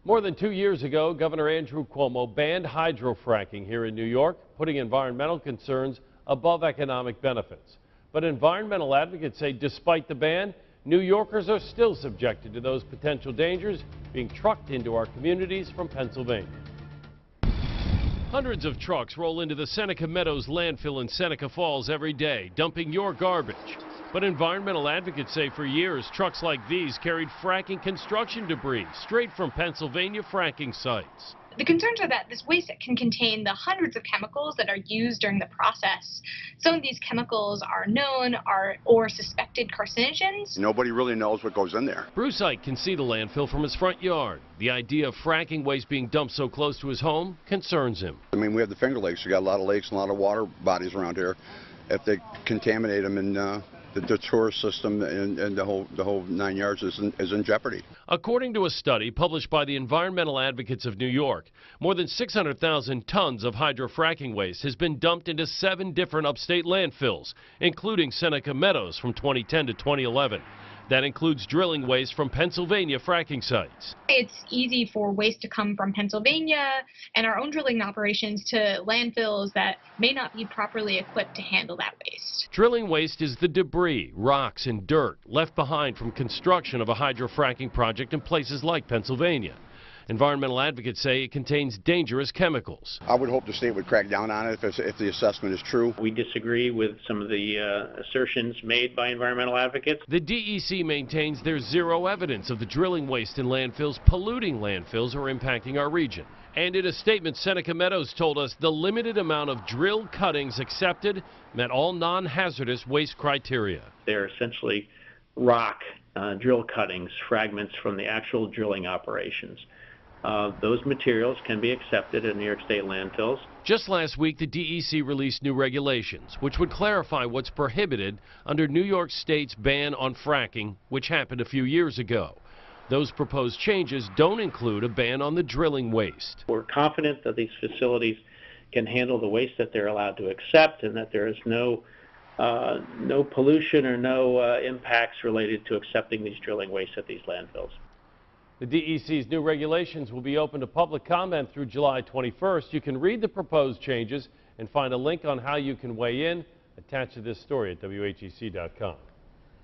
More than 2 years ago, Governor Andrew Cuomo banned hydrofracking here in New York, putting environmental concerns above economic benefits. But environmental advocates say despite the ban, New Yorkers are still subjected to those potential dangers being trucked into our communities from Pennsylvania. Hundreds of trucks roll into the Seneca Meadows landfill in Seneca Falls every day, dumping your garbage. But environmental advocates say for years, trucks like these carried fracking construction debris straight from Pennsylvania fracking sites. The concerns are that this waste can contain the hundreds of chemicals that are used during the process. Some of these chemicals are known or suspected carcinogens. Nobody really knows what goes in there. Bruce Ike can see the landfill from his front yard. The idea of fracking waste being dumped so close to his home concerns him. I mean, we have the Finger Lakes. We got a lot of lakes and a lot of water bodies around here. If they contaminate them in the tourist system and the whole 9 yards is in jeopardy. According to a study published by the Environmental Advocates of New York, more than 600,000 tons of hydrofracking waste has been dumped into 7 different upstate landfills, including Seneca Meadows from 2010 to 2011. That includes drilling waste from Pennsylvania fracking sites. It's easy for waste to come from Pennsylvania and our own drilling operations to landfills that may not be properly equipped to handle that waste. Drilling waste is the debris, rocks, and dirt left behind from construction of a hydrofracking project in places like Pennsylvania. Environmental advocates say it contains dangerous chemicals. I would hope the state would crack down on it if the assessment is true. We disagree with some of the assertions made by environmental advocates. The DEC maintains there's zero evidence of the drilling waste in landfills polluting landfills or impacting our region. And in a statement, Seneca Meadows told us the limited amount of drill cuttings accepted met all non-hazardous waste criteria. They're essentially rock drill cuttings, fragments from the actual drilling operations. Those materials can be accepted in New York State landfills. Just last week, the DEC released new regulations, which would clarify what's prohibited under New York State's ban on fracking, which happened a few years ago. Those proposed changes don't include a ban on the drilling waste. We're confident that these facilities can handle the waste that they're allowed to accept and that there is no pollution or no impacts related to accepting these drilling wastes at these landfills. The DEC's new regulations will be open to public comment through July 21st. You can read the proposed changes and find a link on how you can weigh in attached to this story at WHEC.com.